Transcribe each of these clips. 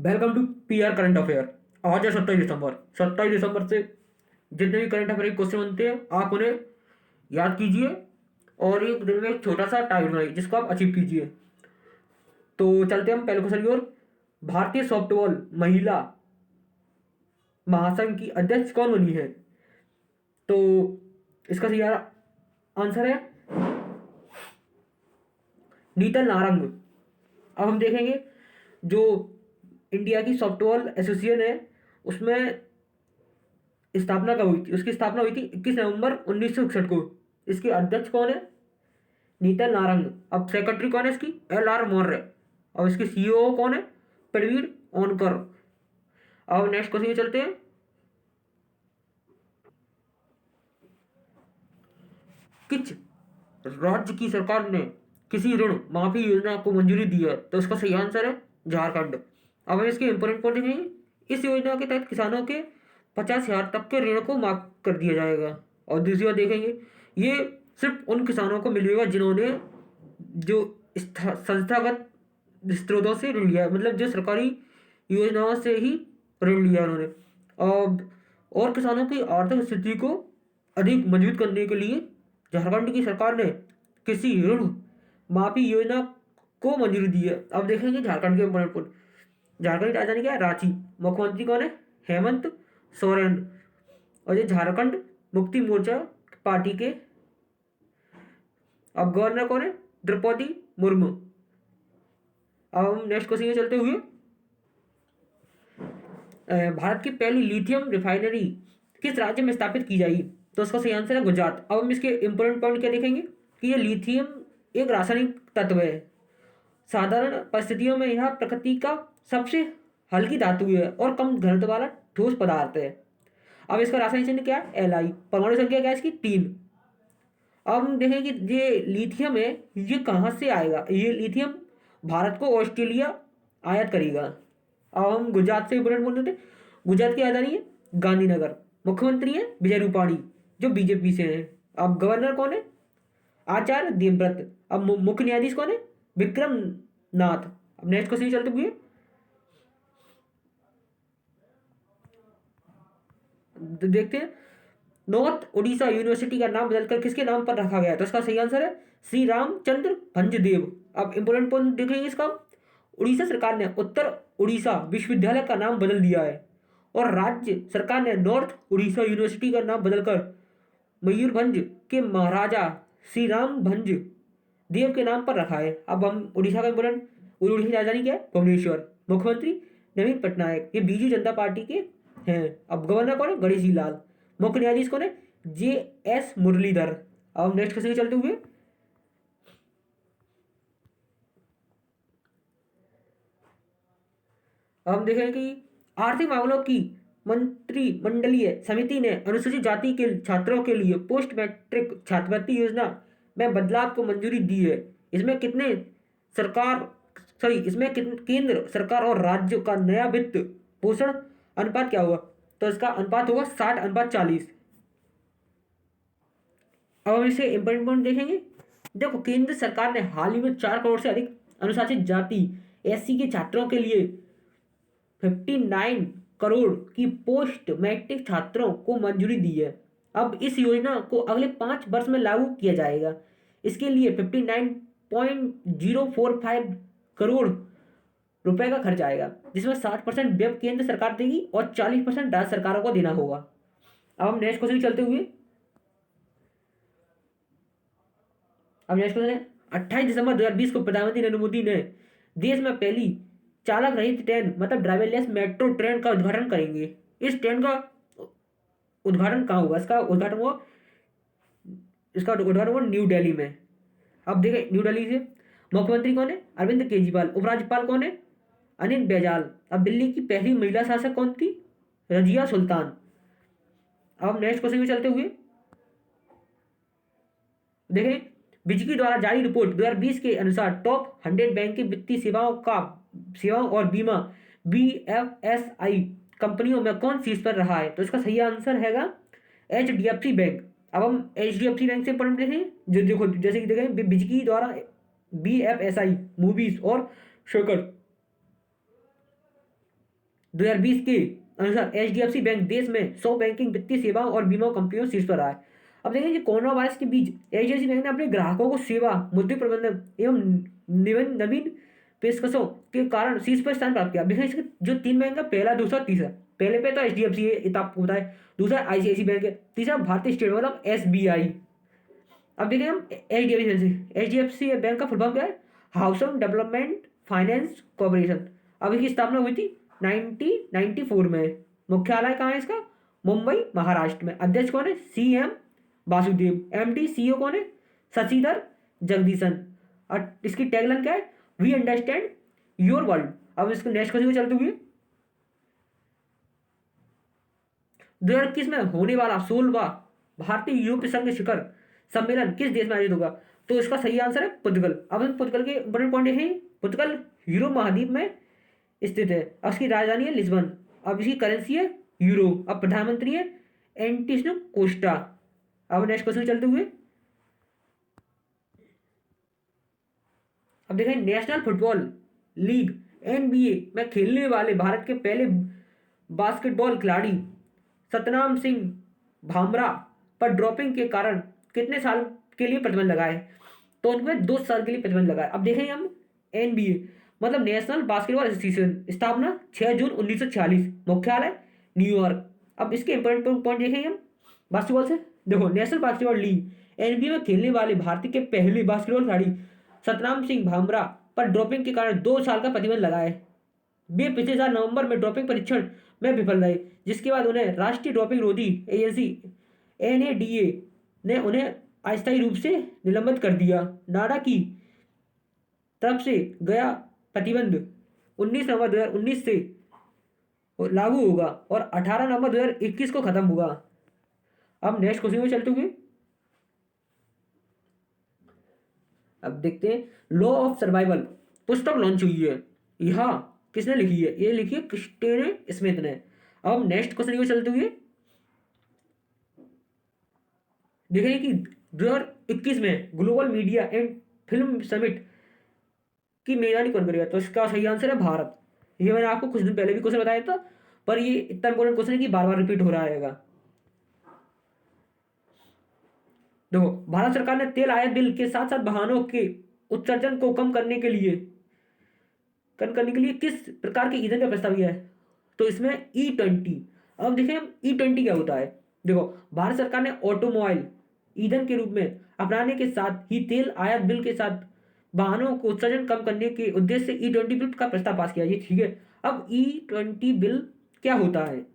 Welcome to PR current affair. आज है 27 दिसंबर। 27 दिसंबर से जितने भी करंट अफेयर के क्वेश्चन बनते हैं आप उन्हें याद कीजिए और एक दिन में एक छोटा सा टारगेट बनाइए जिसको आप अचीव कीजिए। तो चलते हैं हम पहले क्वेश्चन की ओर। भारतीय सॉफ्टबॉल महिला महासंघ की अध्यक्ष कौन बनी है? तो इसका सही आंसर है नीतल नारंग। अब हम देखेंगे जो इंडिया की सॉफ्टबॉल एसोसिएशन है उसमें स्थापना कब हुई थी। उसकी स्थापना हुई थी 21 नवंबर 1961 को। इसके अध्यक्ष कौन है? नीतल नारंग। अब सेक्रेटरी कौन है इसकी? LR मौर्य। अब इसके CEO कौन है? प्रवीण ओनकर। अब नेक्स्ट क्वेश्चन में चलते हैं। किस राज्य की सरकार ने किसी ऋण माफी योजना को मंजूरी दी है? तो इसका सही आंसर है झारखंड। अब हम इसके इंपोर्टेंट पॉइंट देखेंगे। इस योजना के तहत किसानों के 50,000 तक के ऋण को माफ कर दिया जाएगा। और दूसरी बात देखेंगे, ये सिर्फ उन किसानों को मिलेगा जिन्होंने जो संस्थागत स्रोतों से ऋण लिया है, मतलब जो सरकारी योजनाओं से ही ऋण लिया उन्होंने। और किसानों की आर्थिक स्थिति को अधिक मजबूत करने के लिए झारखंड की सरकार ने किसी ऋण माफी योजना को मंजूरी दी है। अब देखेंगे झारखंड के इंपोर्टेंट पॉइंट। झारखंड की राजधानी क्या है? रांची। मुख्यमंत्री कौन है? हेमंत सोरेन। और ये झारखंड मुक्ति मोर्चा पार्टी के। अब गवर्नर कौन है? द्रौपदी मुर्मू। अब हम नेक्स्ट क्वेश्चन में चलते हुए, भारत की पहली लिथियम रिफाइनरी किस राज्य में स्थापित की जाएगी? तो उसका सही आंसर है गुजरात। अब हम इसके इंपोर्टेंट पॉइंट क्या देखेंगे कि ये लिथियम एक रासायनिक तत्व है। साधारण परिस्थितियों में यह प्रकृति का सबसे हल्की धातु है और कम घनत्व वाला ठोस पदार्थ है। अब इसका रासायनिक चिन्ह क्या है? Li। परमाणु संख्या क्या है इसकी? 3। अब हम देखेंगे कि ये लिथियम है, ये कहाँ से आएगा? ये लिथियम भारत को ऑस्ट्रेलिया आयात करेगा। अब हम गुजरात से इंपोर्टेंट बोलते थे। गुजरात की राजधानी है गांधीनगर। मुख्यमंत्री है विजय रूपाणी जो बीजेपी से हैं। अब गवर्नर कौन है? आचार्य देवव्रत। अब मुख्य न्यायाधीश कौन है? विक्रम नाथ। अब नेक्स्ट क्वेश्चन चलते हुए देखते हैं। नॉर्थ उड़ीसा यूनिवर्सिटी का नाम बदलकर किसके नाम पर रखा गया है? तो इसका सही आंसर है श्री रामचंद्र भंजदेव। अब इंपोर्टेंट पॉइंट देखेंगे इसका। उड़ीसा सरकार ने उत्तर उड़ीसा विश्वविद्यालय का नाम बदल दिया है और राज्य सरकार ने नॉर्थ उड़ीसा यूनिवर्सिटी का नाम बदलकर मयूरभंज के महाराजा श्री राम भंज देव के नाम पर रखा है। अब हम उड़ीसा का इंपोर्टेंट, उड़ीसा की राजधानी क्या है? भुवनेश्वर। मुख्यमंत्री नवीन पटनायक, ये बीजू जनता पार्टी के हैं। अब गवर्नर कौन है? गणेशी लाल। मुख्य न्यायाधीश कौन है? JS मुरलीधर। अब नेक्स्ट क्वेश्चन चलते हुए, हम देखें कि आर्थिक मामलों की मंत्रिमंडलीय समिति ने अनुसूचित जाति के छात्रों के लिए पोस्ट मैट्रिक छात्रवृत्ति योजना में बदलाव को मंजूरी दी है। इसमें कितने सरकार इसमें केंद्र सरकार और राज्य का नया वित्त पोषण अनुपात क्या हुआ? तो इसका अनुपात होगा 60:40। अब हम इसे इंपोर्टेंट पॉइंट देखेंगे। देखो, केंद्र सरकार ने हाल ही में 4 करोड़ से अधिक अनुसूचित जाति SC के छात्रों के लिए 59 करोड़ की पोस्ट मैट्रिक छात्रों को मंजूरी दी है। अब इस योजना को अगले 5 वर्ष में लागू किया जाएगा। इसके लिए 59.045 करोड़ रुपए का खर्च आएगा, जिसमें 60% व्यय केंद्र सरकार देगी और 40% राज्य सरकारों को देना होगा। अब हम नेक्स्ट क्वेश्चन चलते हुए, अब नेक्स्ट क्वेश्चन है 28 दिसंबर 2020 को प्रधानमंत्री नरेंद्र मोदी ने देश में पहली चालक रहित ट्रेन मतलब ड्राइवरलेस मेट्रो ट्रेन का उद्घाटन करेंगे। इस ट्रेन का उद्घाटन कहाँ होगा? इसका उद्घाटन हुआ न्यू दिल्ली में। अब देखें न्यू दिल्ली से मुख्यमंत्री कौन है? अरविंद केजरीवाल। उपराज्यपाल कौन है? अनिल बैजल। अब दिल्ली की पहली महिला शासक कौन थी? रजिया सुल्तान। अब नेक्स्ट क्वेश्चन में चलते हुए देखें, बिजली द्वारा जारी रिपोर्ट 2020 के अनुसार टॉप 100 बैंक की वित्तीय सेवाओं और बीमा BFSI कंपनियों में कौन शीर्ष पर रहा है? तो इसका सही आंसर हैगा HDFC बैंक। अब हम HDFC बैंक से पढ़ देखें, जो देखो जैसे कि देखें बिजली द्वारा BFSI मूवीज और शोकर 2020 के अनुसार एचडीएफसी बैंक देश में 100 बैंकिंग वित्तीय सेवाओं और बीमा कंपनियों शीर्ष पर आया है। अब देखिए कोरोना वायरस के बीच एचडीएफसी बैंक ने अपने ग्राहकों को सेवा, मुद्रा प्रबंधन एवं नवीन पेशकशों के कारण शीर्ष पर स्थान प्राप्त किया। देखिए इसके जो 3 बैंक है, पहला, दूसरा, तीसरा। पहले पे तो एचडीएफसी है, ये तो आपको पता है। दूसरा आईसीआईसी बैंक है। तीसरा भारतीय स्टेट मतलब एसबीआई। अब देखिए हम एचडीएफसी बैंक का फुल फॉर्म क्या है? Housing development finance corporation. अब इसकी स्थापना हुई थी 1994 में। मुख्यालय कहाँ है इसका? मुंबई, महाराष्ट्र में। अध्यक्ष कौन है? सीएम वासुदेव। एमडी सीईओ कौन है? शशिधर जगदीशन। और इसकी टैगलाइन क्या है? We understand your world. अब इसको नेक्स्ट क्वेश्चन चलते हुए 2021 में होने वाला 16वां भारतीय यूरोपीय संघ शिखर सम्मेलन किस देश में आयोजित होगा? तो इसका सही आंसर है पुर्तगाल। अब हम पुर्तगाल के बड़े पॉइंट देखें। पुर्तगाल यूरोप महाद्वीप में स्थित है। अब इसकी राजधानी है लिस्बन। अब इसकी करेंसी है यूरो। अब प्रधानमंत्री है एंटिनो कोस्टा। अब नेक्स्ट क्वेश्चन चलते हुए अब देखें नेशनल फुटबॉल लीग एनबीए में खेलने वाले भारत के पहले बास्केटबॉल खिलाड़ी सतनाम सिंह भामरा पर डोपिंग के कारण कितने साल के लिए प्रतिबंध लगा है? तो उनमें 2 साल के लिए प्रतिबंध लगा है। अब देखेंगे हम एनबीए मतलब नेशनल बास्केटबॉल एसोसिएशन, स्थापना 6 जून 1946, मुख्यालय न्यूयॉर्क। अब इसके इंपॉर्टेंट पॉइंट देखेंगे हम बास्केटबॉल से। देखो नेशनल बास्केटबॉल लीग एनबीए में खेलने वाले भारतीय के पहले बास्केटबॉल खिलाड़ी सतनाम सिंह भामरा पर डोपिंग के कारण 2 साल का प्रतिबंध लगा है। वे पिछले साल नवंबर में डोपिंग परीक्षण में विफल रहे, जिसके बाद उन्हें राष्ट्रीय डोपिंग रोधी एजेंसी एनएडीए ने उन्हें अस्थायी रूप से निलंबित कर दिया। नाडा की तरफ से गया प्रतिबंध 19 नवंबर 2019 से लागू होगा और 18 नवंबर 2021 को खत्म होगा। अब नेक्स्ट क्वेश्चन में चलते हुए अब देखते हैं लॉ ऑफ सर्वाइवल पुस्तक लॉन्च हुई है। यह किसने लिखी है? ये लिखी है क्रिस्टेन स्मिथ ने। अब हम नेक्स्ट क्वेश्चन को चलते हुए देखेंगे कि 2021 में global media and film summit की मेजबानी कौन करेगा? तो इसका सही आंसर है भारत। ये मैंने आपको कुछ दिन पहले भी क्वेश्चन बताया था, पर ये इतना इंपॉर्टेंट क्वेश्चन है कि बार बार रिपीट हो रहा है। देखो भारत सरकार ने तेल आयात बिल के साथ साथ वाहनों के उत्सर्जन को कम करने के लिए किस प्रकार के ईंधन का प्रस्ताव किया है? तो इसमें E20। अब देखें E20 क्या होता है। देखो भारत सरकार ने ऑटोमोबाइल ईंधन के रूप में अपनाने के साथ ही तेल आयात बिल के साथ वाहनों को उत्सर्जन कम करने के उद्देश्य से E20 बिल का प्रस्ताव पास किया। ये ठीक है। अब E20 बिल क्या होता है?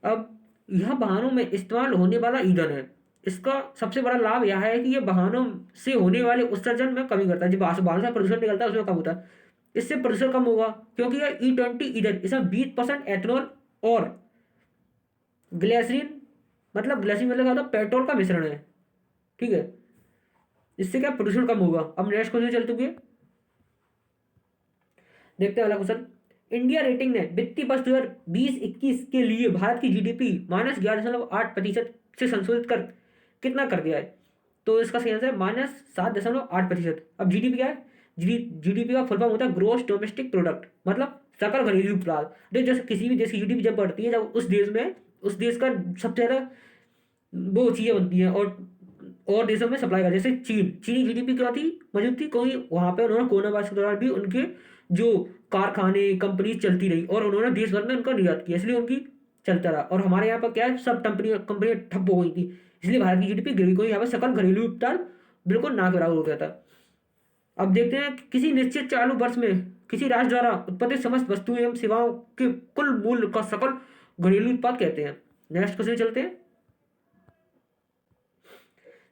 अब यह वाहनों में इस्तेमाल होने वाला ईंधन है। इसका सबसे बड़ा लाभ यह है कि यह वाहनों से होने वाले उत्सर्जन में कमी करता है। जब वाहन से प्रदूषण निकलता है उसमें कम होता है। इससे प्रदूषण कम होगा क्योंकि यह E20 ईंधन इसमें 20% एथेनॉल और ग्लिसरीन मतलब क्या होता है? पेट्रोल का मिश्रण है। ठीक है, इससे क्या प्रदूषण कम होगा। अब नेक्स्ट क्वेश्चन चलते हुए देखते हैं अगला क्वेश्चन। इंडिया रेटिंग ने वित्तीय वर्ष 2020-21 के लिए भारत की जीडीपी -11.8% से संशोधित कर कितना कर दिया है? तो इसका सही आंसर है -7.8%। अब जीडीपी क्या है? जीडीपी का फुल फॉर्म होता है ग्रोस डोमेस्टिक प्रोडक्ट, मतलब सकल घरेलू उत्पाद। जैसे किसी भी देश की जीडीपी जब बढ़ती है, जब उस देश का सबसे ज़्यादा वो चीज़ें बनती हैं और देशों में सप्लाई कर। जैसे चीनी जीडीपी क्या थी? मौजूद थी, क्योंकि वहाँ पे उन्होंने कोरोना वायरस के दौरान भी उनके जो कारखाने कंपनी चलती रही और उन्होंने देश भर में उनका निर्यात किया, इसलिए उनकी चलता रहा। और हमारे यहाँ पर क्या है, सब कंपनियां ठप हो गई थी, इसलिए भारत की जीडीपी गिर गई, क्योंकि यहाँ पर सकल घरेलू उत्पाद बिल्कुल ना बराबर हो गया था। अब देखते हैं किसी निश्चित चालू वर्ष में किसी राज्य द्वारा उत्पादित समस्त वस्तुएं एवं सेवाओं के कुल मूल्य का सकल घरेलू उत्पाद कहते हैं। नेक्स्ट क्वेश्चन चलते हैं।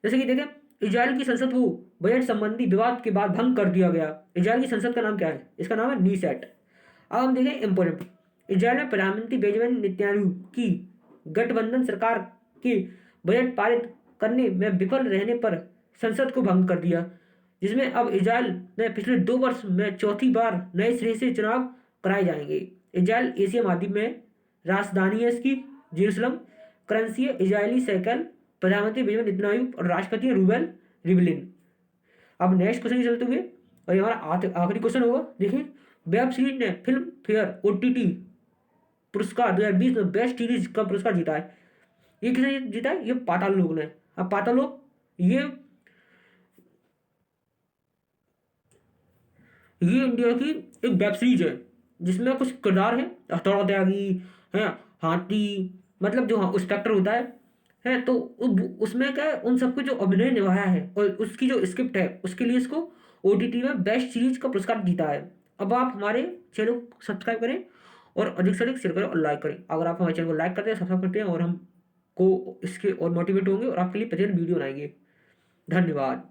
जैसे कि देखें इजराइल की संसद को बजट संबंधी विवाद के बाद भंग कर दिया गया। इजराइल की संसद का नाम क्या है? इसका नाम है नीसेट। अब हम देखें इंपोर्टेंट। इजराइल में प्रधानमंत्री बेंजामिन नेतन्याहू की गठबंधन सरकार के बजट पारित करने में विफल रहने पर संसद को भंग कर दिया, जिसमें अब इजराइल में पिछले 2 वर्ष में चौथी बार नए सिरे से चुनाव कराए जाएंगे। इजराइल एशिया महाद्वीप में राजधानी है इसकी जेरूसलम, करेंसी है इजरायली शेकेल, प्रधानमंत्री बेंजामिन नेतन्याहू और राष्ट्रपति रूबेन रिवलिन। अब नेक्स्ट क्वेश्चन चलते हुए और ये हमारा आखिरी क्वेश्चन होगा। देखिए, वेब सीरीज ने फिल्म फेयर OTT पुरस्कार 2020 में बेस्ट सीरीज का पुरस्कार जीता है। ये किसने जीता है? ये पाताल लोक ने। अब पाताल लोक ये इंडिया की एक वेब सीरीज है जिसमें कुछ किरदार है, हथौड़ा त्यागी है, हाथी, मतलब जो इंस्पेक्टर होता है तो उसमें क्या है, उन सबको जो अभिनय निभाया है और उसकी जो स्क्रिप्ट है उसके लिए इसको OTT में बेस्ट सीरीज का पुरस्कार जीता है। अब आप हमारे चैनल को सब्सक्राइब करें और अधिक से अधिक शेयर करें और लाइक करें। अगर आप हमारे चैनल को लाइक करते हैं, सब्सक्राइब करते हैं, और हम को इसके और मोटिवेट होंगे और आपके लिए प्रतिदिन वीडियो बनाएंगे। धन्यवाद।